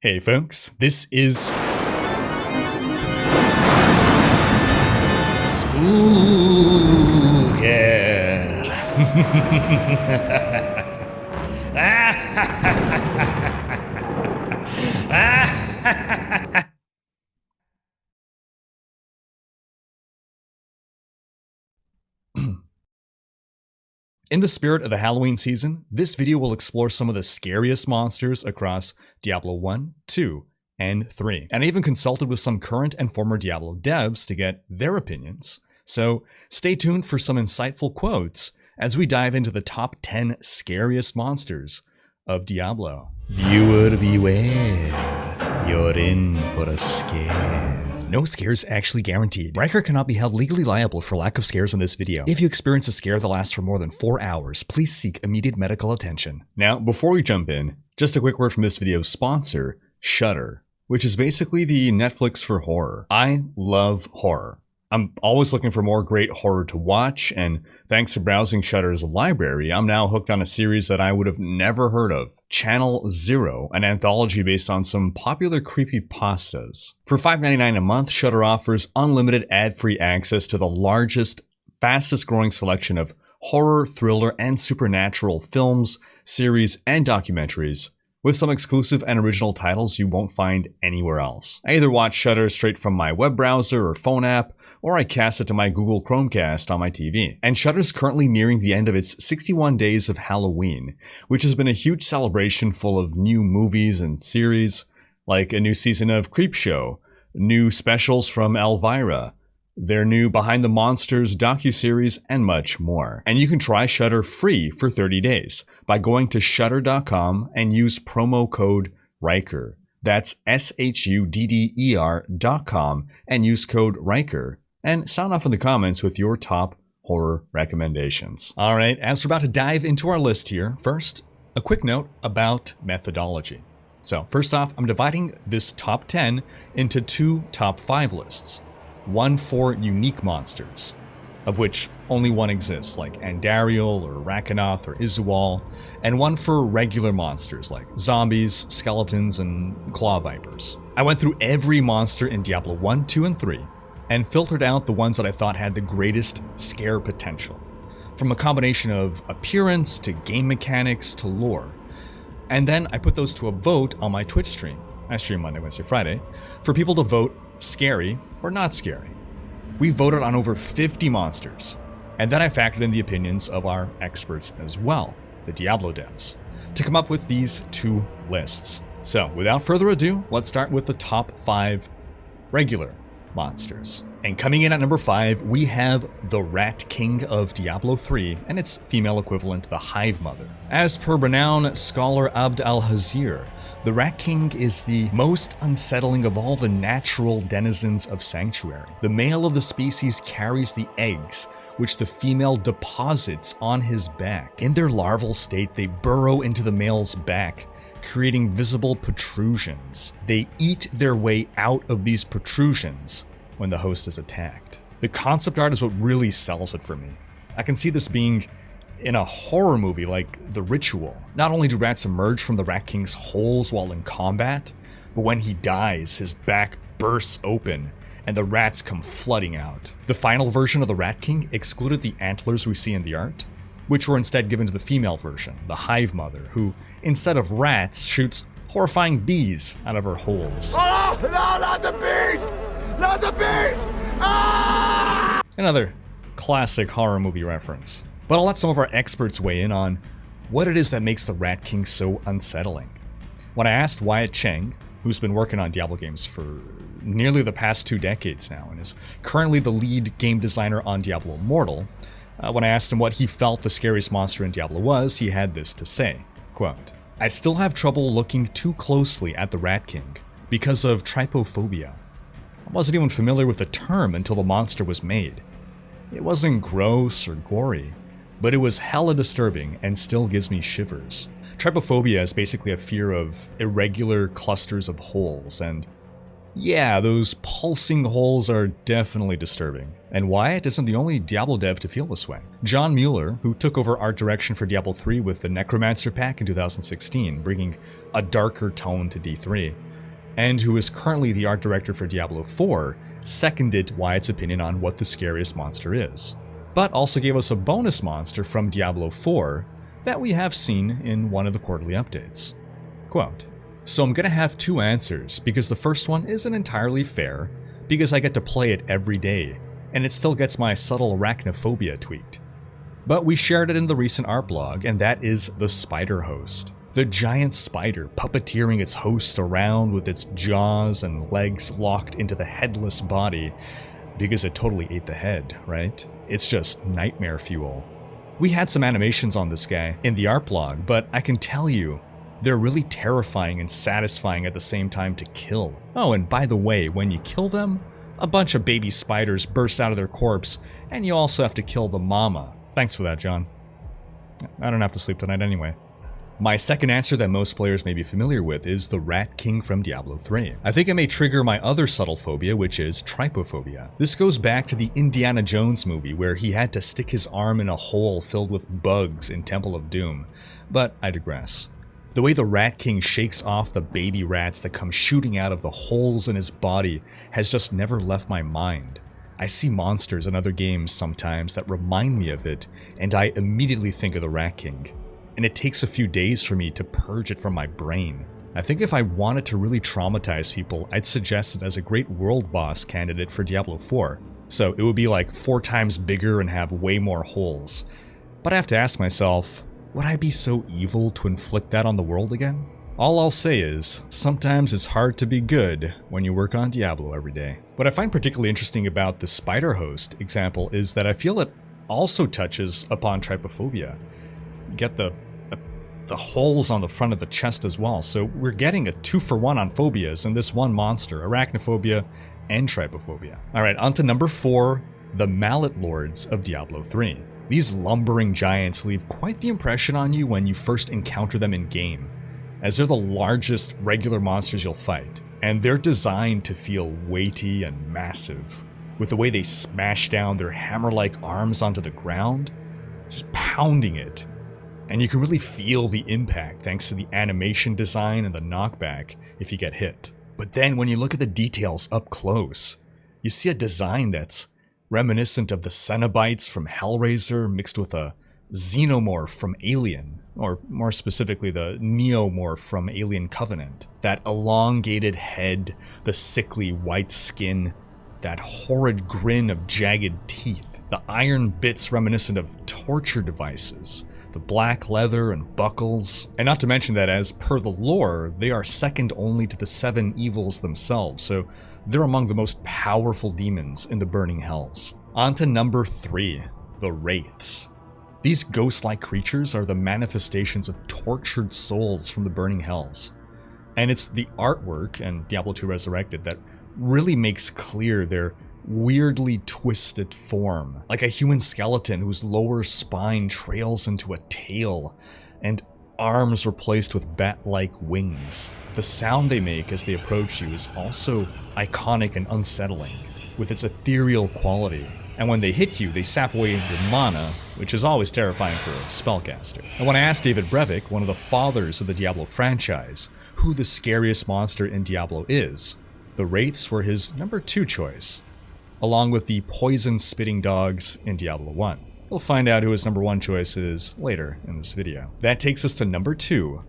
Hey folks, this is Spooker. In the spirit of the Halloween season, this video will explore some of the scariest monsters across Diablo 1, 2, and 3. And I even consulted with some current and former Diablo devs to get their opinions. So stay tuned for some insightful quotes as we dive into the top 10 scariest monsters of Diablo. Viewer beware, you're in for a scare. No scares actually guaranteed. Rhykker cannot be held legally liable for lack of scares in this video. If you experience a scare that lasts for more than 4 hours, please seek immediate medical attention. Now, before we jump in, just a quick word from this video's sponsor, Shudder, which is basically the Netflix for horror. I love horror. I'm always looking for more great horror to watch, and thanks to browsing Shudder's library, I'm now hooked on a series that I would have never heard of. Channel Zero, an anthology based on some popular creepypastas. For $5.99 a month, Shudder offers unlimited ad-free access to the largest, fastest-growing selection of horror, thriller, and supernatural films, series, and documentaries, with some exclusive and original titles you won't find anywhere else. I either watch Shudder straight from my web browser or phone app, or I cast it to my Google Chromecast on my TV. And Shudder's currently nearing the end of its 61 days of Halloween, which has been a huge celebration full of new movies and series, like a new season of Creepshow, new specials from Elvira, their new Behind the Monsters docuseries, and much more. And you can try Shudder free for 30 days by going to shudder.com and use promo code Rhykker. That's SHUDDER.com and use code Rhykker. And sound off in the comments with your top horror recommendations. Alright, as we're about to dive into our list here, first, a quick note about methodology. So, first off, I'm dividing this top 10 into two top 5 lists. One for unique monsters, of which only one exists, like Andariel or Rakanoth or Izual, and one for regular monsters like zombies, skeletons, and claw vipers. I went through every monster in Diablo 1, 2, and 3, and filtered out the ones that I thought had the greatest scare potential, from a combination of appearance to game mechanics to lore. And then I put those to a vote on my Twitch stream. I stream Monday, Wednesday, Friday, for people to vote scary or not scary. We voted on over 50 monsters, and then I factored in the opinions of our experts as well, the Diablo devs, to come up with these two lists. So, without further ado, let's start with the top 5 regular monsters. And coming in at number 5, we have the Rat King of Diablo 3 and its female equivalent, the Hive Mother. As per renowned scholar Abd al-Hazir, the Rat King is the most unsettling of all the natural denizens of Sanctuary. The male of the species carries the eggs, which the female deposits on his back. In their larval state, they burrow into the male's back, creating visible protrusions. They eat their way out of these protrusions when the host is attacked. The concept art is what really sells it for me. I can see this being in a horror movie like The Ritual. Not only do rats emerge from the Rat King's holes while in combat, but when he dies, his back bursts open and the rats come flooding out. The final version of the Rat King excluded the antlers we see in the art, which were instead given to the female version, the Hive Mother, who, instead of rats, shoots horrifying bees out of her holes. Oh, no, not the bees! Not the bees! Ah! Another classic horror movie reference. But I'll let some of our experts weigh in on what it is that makes the Rat King so unsettling. When I asked Wyatt Cheng, who's been working on Diablo games for nearly the past 2 decades now, and is currently the lead game designer on Diablo Immortal, when I asked him what he felt the scariest monster in Diablo was, he had this to say, quote, "I still have trouble looking too closely at the Rat King because of trypophobia. I wasn't even familiar with the term until the monster was made. It wasn't gross or gory, but it was hella disturbing and still gives me shivers. Trypophobia is basically a fear of irregular clusters of holes, and yeah, those pulsing holes are definitely disturbing. And Wyatt isn't the only Diablo dev to feel this way. John Mueller, who took over art direction for Diablo 3 with the Necromancer pack in 2016, bringing a darker tone to D3, and who is currently the art director for Diablo 4, seconded Wyatt's opinion on what the scariest monster is, but also gave us a bonus monster from Diablo 4 that we have seen in one of the quarterly updates. Quote, "So I'm gonna have two answers, because the first one isn't entirely fair, because I get to play it every day, and it still gets my subtle arachnophobia tweaked. But we shared it in the recent art blog, and that is the spider host. The giant spider puppeteering its host around with its jaws and legs locked into the headless body, because it totally ate the head, right? It's just nightmare fuel. We had some animations on this guy in the art blog, but I can tell you, they're really terrifying and satisfying at the same time to kill. Oh, and by the way, when you kill them, a bunch of baby spiders burst out of their corpse, and you also have to kill the mama. Thanks for that, John. I don't have to sleep tonight anyway. My second answer that most players may be familiar with is the Rat King from Diablo 3. I think it may trigger my other subtle phobia, which is trypophobia. This goes back to the Indiana Jones movie where he had to stick his arm in a hole filled with bugs in Temple of Doom, but I digress. The way the Rat King shakes off the baby rats that come shooting out of the holes in his body has just never left my mind. I see monsters in other games sometimes that remind me of it, and I immediately think of the Rat King. And it takes a few days for me to purge it from my brain. I think if I wanted to really traumatize people, I'd suggest it as a great world boss candidate for Diablo 4. So it would be like 4 times bigger and have way more holes. But I have to ask myself, would I be so evil to inflict that on the world again? All I'll say is, sometimes it's hard to be good when you work on Diablo every day. What I find particularly interesting about the spider host example is that I feel it also touches upon trypophobia. You get the holes on the front of the chest as well, so we're getting a 2-for-1 on phobias in this one monster, arachnophobia and trypophobia. Alright, on to number 4, the Mallet Lords of Diablo 3. These lumbering giants leave quite the impression on you when you first encounter them in game, as they're the largest regular monsters you'll fight, and they're designed to feel weighty and massive, with the way they smash down their hammer-like arms onto the ground, just pounding it. And you can really feel the impact thanks to the animation design and the knockback if you get hit. But then when you look at the details up close, you see a design that's reminiscent of the Cenobites from Hellraiser mixed with a Xenomorph from Alien, or more specifically the Neomorph from Alien Covenant. That elongated head, the sickly white skin, that horrid grin of jagged teeth, the iron bits reminiscent of torture devices, the black leather and buckles, and not to mention that as per the lore, they are second only to the 7 evils themselves, so they're among the most powerful demons in the Burning Hells. On to number 3, the Wraiths. These ghost-like creatures are the manifestations of tortured souls from the Burning Hells, and it's the artwork and Diablo 2 Resurrected that really makes clear their weirdly twisted form, like a human skeleton whose lower spine trails into a tail, and arms replaced with bat-like wings. The sound they make as they approach you is also iconic and unsettling, with its ethereal quality. And when they hit you, they sap away your mana, which is always terrifying for a spellcaster. And when I asked David Brevik, one of the fathers of the Diablo franchise, who the scariest monster in Diablo is, the Wraiths were his number 2 choice, along with the poison-spitting dogs in Diablo 1. We'll find out who his number 1 choice is later in this video. That takes us to number 2,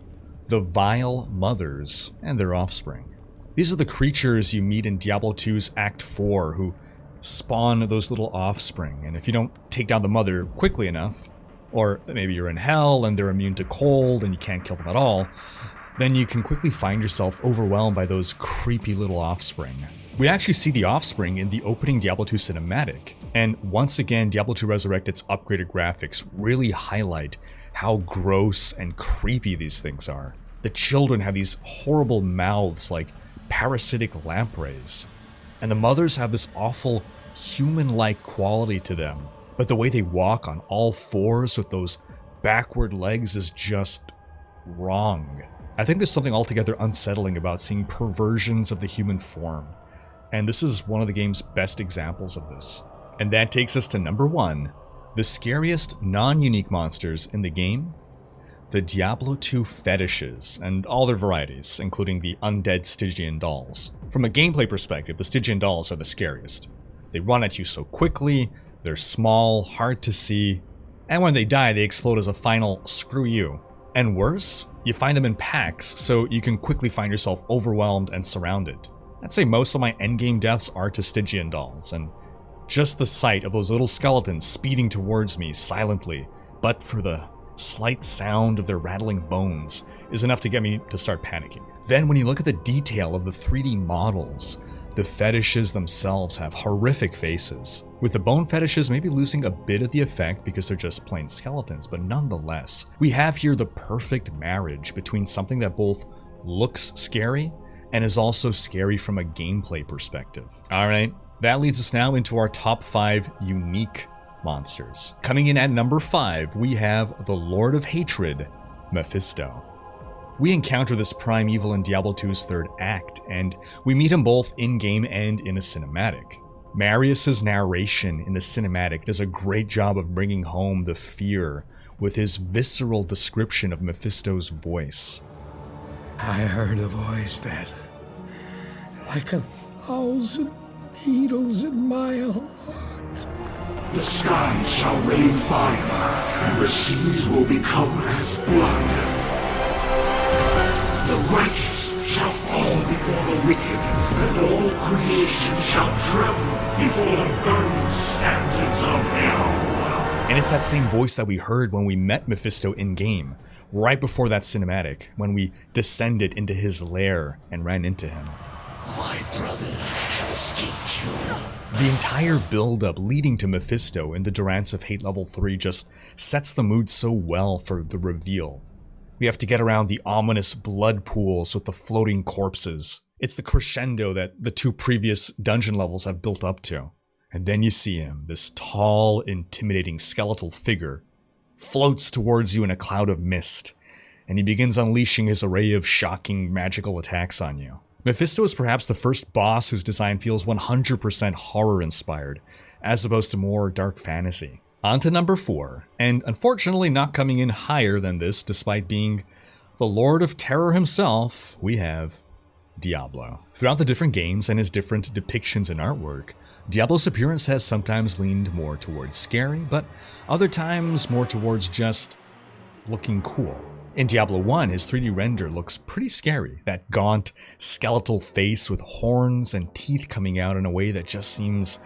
the Vile Mothers and their offspring. These are the creatures you meet in Diablo 2's Act 4 who spawn those little offspring, and if you don't take down the mother quickly enough, or maybe you're in hell and they're immune to cold and you can't kill them at all, then you can quickly find yourself overwhelmed by those creepy little offspring. We actually see the offspring in the opening Diablo 2 cinematic, and once again Diablo 2 Resurrected's upgraded graphics really highlight how gross and creepy these things are. The children have these horrible mouths like parasitic lampreys, and the mothers have this awful human-like quality to them, but the way they walk on all fours with those backward legs is just wrong. I think there's something altogether unsettling about seeing perversions of the human form, and this is one of the game's best examples of this. And that takes us to number 1, the scariest non-unique monsters in the game, the Diablo 2 fetishes and all their varieties, including the undead Stygian dolls. From a gameplay perspective, the Stygian dolls are the scariest. They run at you so quickly, they're small, hard to see, and when they die, they explode as a final screw you. And worse, you find them in packs, so you can quickly find yourself overwhelmed and surrounded. I'd say most of my endgame deaths are to Stygian dolls, and just the sight of those little skeletons speeding towards me silently, but for the slight sound of their rattling bones, is enough to get me to start panicking. Then when you look at the detail of the 3D models, the fetishes themselves have horrific faces, with the bone fetishes maybe losing a bit of the effect because they're just plain skeletons, but nonetheless, we have here the perfect marriage between something that both looks scary and is also scary from a gameplay perspective. Alright, that leads us now into our top 5 unique monsters. Coming in at number 5, we have the Lord of Hatred, Mephisto. We encounter this prime evil in Diablo 2's 3rd act, and we meet him both in-game and in a cinematic. Marius's narration in the cinematic does a great job of bringing home the fear with his visceral description of Mephisto's voice. I heard a voice that, like 1,000 needles in my heart. The skies shall rain fire, and the seas will become as blood. The righteous shall fall before the wicked, and all creation shall tremble before the burning standards of hell. And it's that same voice that we heard when we met Mephisto in-game, right before that cinematic, when we descended into his lair and ran into him. My brothers have escaped you. The entire build-up leading to Mephisto in the Durance of Hate level 3 just sets the mood so well for the reveal. We have to get around the ominous blood pools with the floating corpses. It's the crescendo that the 2 previous dungeon levels have built up to. And then you see him, this tall, intimidating skeletal figure, floats towards you in a cloud of mist, and he begins unleashing his array of shocking magical attacks on you. Mephisto is perhaps the first boss whose design feels 100% horror-inspired, as opposed to more dark fantasy. On to number 4, and unfortunately not coming in higher than this despite being the Lord of Terror himself, we have Diablo. Throughout the different games and his different depictions and artwork, Diablo's appearance has sometimes leaned more towards scary, but other times more towards just looking cool. In Diablo 1, his 3D render looks pretty scary. That gaunt, skeletal face with horns and teeth coming out in a way that just seems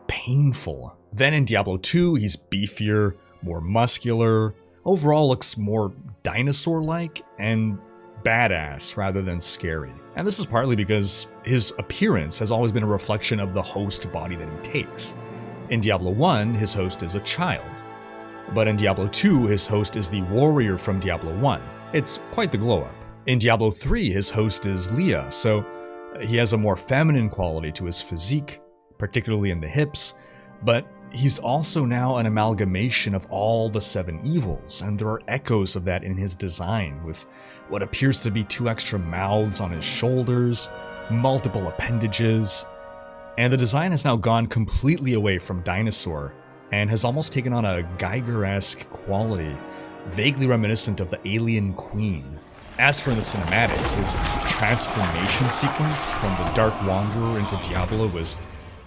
painful. Then in Diablo 2, he's beefier, more muscular, overall looks more dinosaur-like and badass rather than scary. And this is partly because his appearance has always been a reflection of the host body that he takes. In Diablo 1, his host is a child. But in Diablo 2, his host is the warrior from Diablo 1. It's quite the glow-up. In Diablo 3, his host is Leah, so he has a more feminine quality to his physique, particularly in the hips, but he's also now an amalgamation of all the 7 evils, and there are echoes of that in his design, with what appears to be 2 extra mouths on his shoulders, multiple appendages, and the design has now gone completely away from dinosaur, and has almost taken on a Geiger-esque quality, vaguely reminiscent of the Alien Queen. As for the cinematics, his transformation sequence from the Dark Wanderer into Diablo was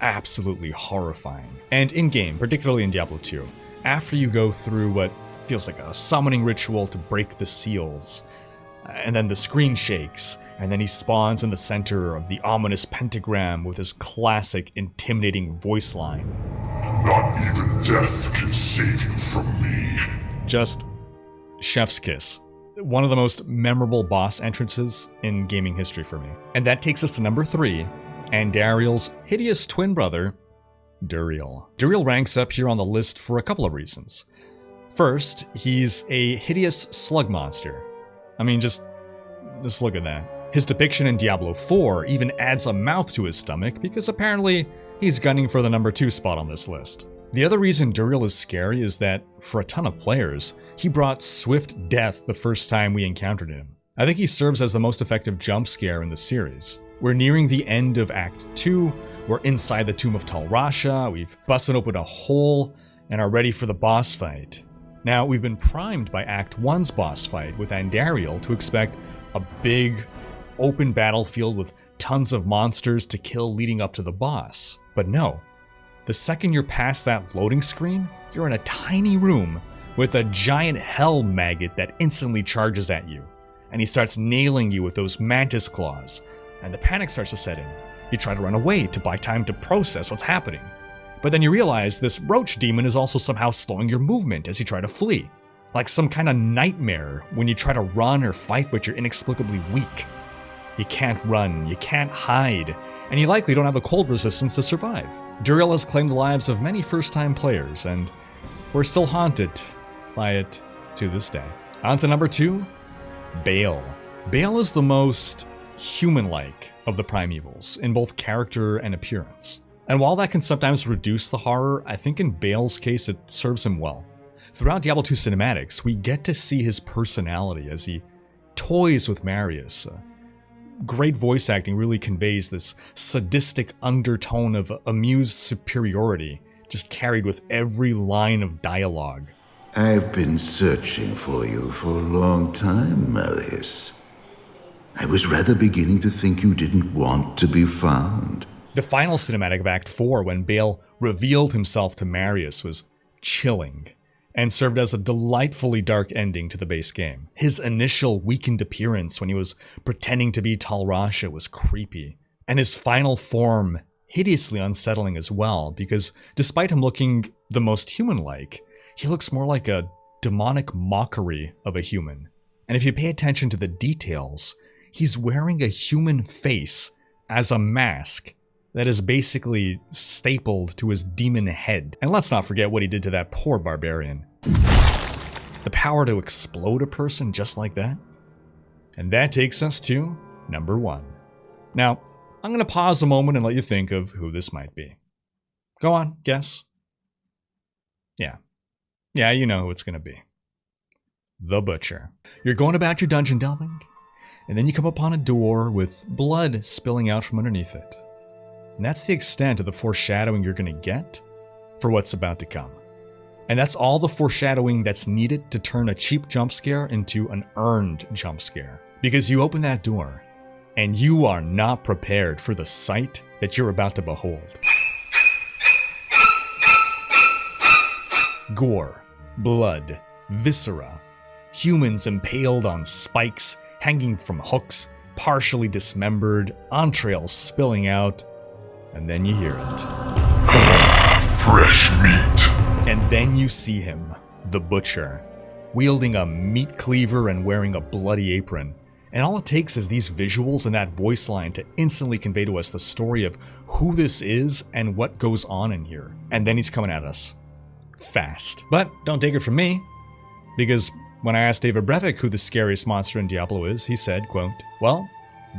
absolutely horrifying. And in-game, particularly in Diablo 2, after you go through what feels like a summoning ritual to break the seals, and then the screen shakes, and then he spawns in the center of the ominous pentagram with his classic intimidating voice line. Not even death can save you from me. Just chef's kiss. One of the most memorable boss entrances in gaming history for me. And that takes us to number 3, Andariel's hideous twin brother, Duriel. Duriel ranks up here on the list for a couple of reasons. First, he's a hideous slug monster. I mean, just look at that. His depiction in Diablo 4 even adds a mouth to his stomach because apparently he's gunning for the number 2 spot on this list. The other reason Duriel is scary is that, for a ton of players, he brought swift death the first time we encountered him. I think he serves as the most effective jump scare in the series. We're nearing the end of Act 2, we're inside the Tomb of Tal Rasha, we've busted open a hole, and are ready for the boss fight. Now, we've been primed by Act 1's boss fight with Andariel to expect a big, open battlefield with tons of monsters to kill leading up to the boss. But no, the second you're past that loading screen, you're in a tiny room with a giant hell maggot that instantly charges at you. And he starts nailing you with those mantis claws, and the panic starts to set in. You try to run away to buy time to process what's happening. But then you realize this roach demon is also somehow slowing your movement as you try to flee. Like some kind of nightmare when you try to run or fight but you're inexplicably weak. You can't run, you can't hide, and you likely don't have the cold resistance to survive. Duriel has claimed the lives of many first-time players, and we're still haunted by it to this day. On to number 2, Baal. Baal is the most human-like of the primevals, in both character and appearance. And while that can sometimes reduce the horror, I think in Baal's case it serves him well. Throughout Diablo 2 cinematics, we get to see his personality as he toys with Marius. Great voice acting really conveys this sadistic undertone of amused superiority, just carried with every line of dialogue. I've been searching for you for a long time, Marius. I was rather beginning to think you didn't want to be found. The final cinematic of Act 4, when Baal revealed himself to Marius, was chilling, and served as a delightfully dark ending to the base game. His initial weakened appearance when he was pretending to be Tal Rasha was creepy, and his final form hideously unsettling as well, because despite him looking the most human-like, he looks more like a demonic mockery of a human. And if you pay attention to the details, he's wearing a human face as a mask that is basically stapled to his demon head. And let's not forget what he did to that poor barbarian. The power to explode a person just like that. And that takes us to number 1. Now, I'm gonna pause a moment and let you think of who this might be. Go on, guess. Yeah, you know who it's gonna be. The Butcher. You're going about your dungeon delving, and then you come upon a door with blood spilling out from underneath it. And that's the extent of the foreshadowing you're going to get for what's about to come. And that's all the foreshadowing that's needed to turn a cheap jump scare into an earned jump scare. Because you open that door, and you are not prepared for the sight that you're about to behold. Gore, blood, viscera, humans impaled on spikes, hanging from hooks, partially dismembered, entrails spilling out. And then you hear it. Fresh meat. And then you see him, the Butcher, wielding a meat cleaver and wearing a bloody apron. And all it takes is these visuals and that voice line to instantly convey to us the story of who this is and what goes on in here. And then he's coming at us. Fast. But don't take it from me, because when I asked David Brevik who the scariest monster in Diablo is, he said, quote, "Well,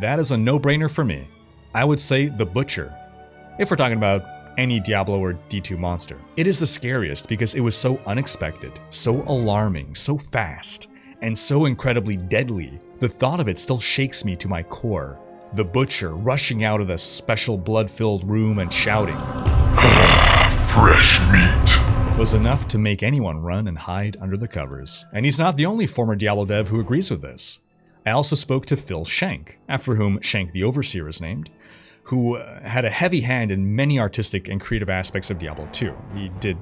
that is a no-brainer for me. I would say the Butcher. If we're talking about any Diablo or D2 monster. It is the scariest because it was so unexpected, so alarming, so fast, and so incredibly deadly. The thought of it still shakes me to my core. The Butcher rushing out of the special blood-filled room and shouting, "Fresh meat!" was enough to make anyone run and hide under the covers. And he's not the only former Diablo dev who agrees with this. I also spoke to Phil Schenk, after whom Schenk the Overseer is named, who had a heavy hand in many artistic and creative aspects of Diablo 2. He did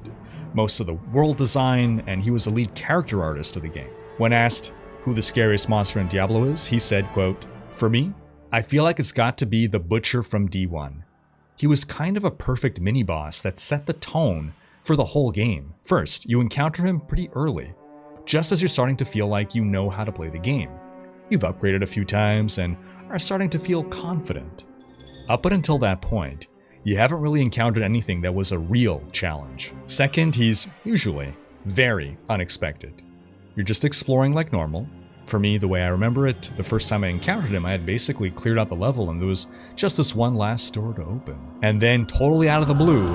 most of the world design, and he was the lead character artist of the game. When asked who the scariest monster in Diablo is, he said, quote, "For me, I feel like it's got to be the Butcher from D1. He was kind of a perfect mini-boss that set the tone for the whole game. First, you encounter him pretty early, just as you're starting to feel like you know how to play the game. You've upgraded a few times and are starting to feel confident. Up until that point, you haven't really encountered anything that was a real challenge. Second, he's usually very unexpected. You're just exploring like normal. For me, the way I remember it, the first time I encountered him, I had basically cleared out the level and there was just this one last door to open. And then, totally out of the blue,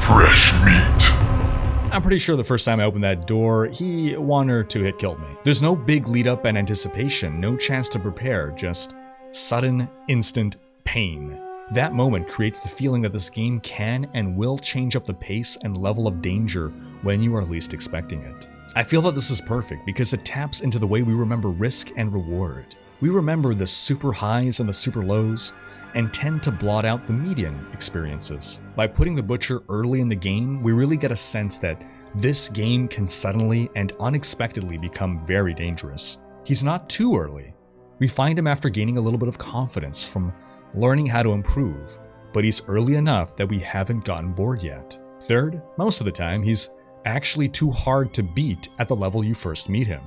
fresh meat. I'm pretty sure the first time I opened that door, he 1 or 2 hit killed me. There's no big lead up and anticipation, no chance to prepare, just sudden, instant pain. That moment creates the feeling that this game can and will change up the pace and level of danger when you are least expecting it. I feel that this is perfect because it taps into the way we remember risk and reward. We remember the super highs and the super lows, and tend to blot out the median experiences. By putting the Butcher early in the game, we really get a sense that this game can suddenly and unexpectedly become very dangerous. He's not too early. We find him after gaining a little bit of confidence from learning how to improve, but he's early enough that we haven't gotten bored yet. Third, most of the time, he's actually too hard to beat at the level you first meet him.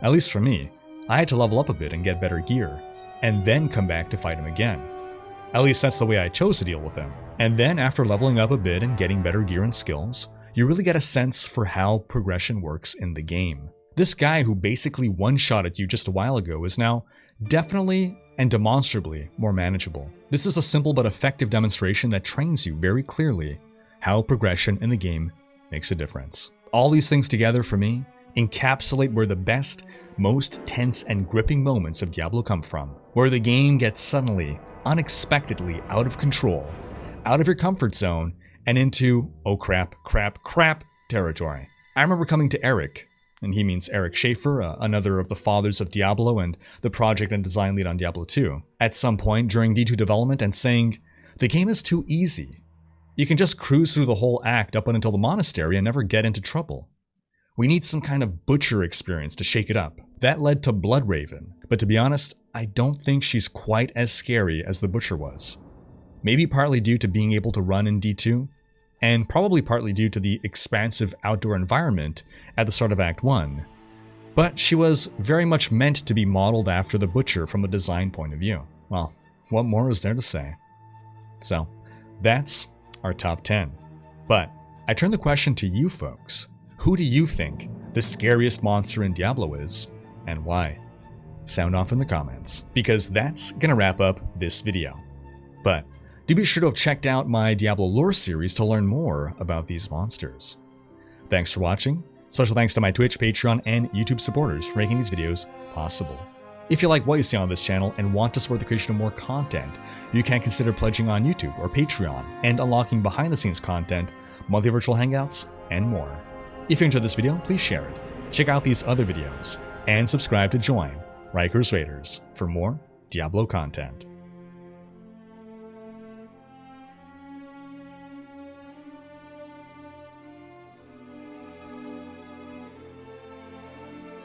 At least for me, I had to level up a bit and get better gear, and then come back to fight him again. At least that's the way I chose to deal with him. And then after leveling up a bit and getting better gear and skills, you really get a sense for how progression works in the game. This guy who basically one-shotted you just a while ago is now definitely and demonstrably more manageable. This is a simple but effective demonstration that trains you very clearly how progression in the game makes a difference. All these things together for me encapsulate where the best, most tense and gripping moments of Diablo come from, where the game gets suddenly, unexpectedly out of control, out of your comfort zone, and into, oh crap, crap, crap territory. I remember coming to Eric, and he means Eric Schaefer, another of the fathers of Diablo and the project and design lead on Diablo 2, at some point during D2 development and saying, the game is too easy. You can just cruise through the whole act up until the monastery and never get into trouble. We need some kind of Butcher experience to shake it up. That led to Bloodraven, but to be honest, I don't think she's quite as scary as the Butcher was. Maybe partly due to being able to run in D2, and probably partly due to the expansive outdoor environment at the start of Act 1. But she was very much meant to be modeled after the Butcher from a design point of view. Well, what more is there to say? So, that's our top 10. But I turn the question to you folks. Who do you think the scariest monster in Diablo is, and why? Sound off in the comments, because that's gonna wrap up this video. But do be sure to have checked out my Diablo lore series to learn more about these monsters. Thanks for watching. Special thanks to my Twitch, Patreon, and YouTube supporters for making these videos possible. If you like what you see on this channel and want to support the creation of more content, you can consider pledging on YouTube or Patreon and unlocking behind-the-scenes content, monthly virtual hangouts, and more. If you enjoyed this video, please share it, check out these other videos, and subscribe to join Rhykker's Raiders for more Diablo content.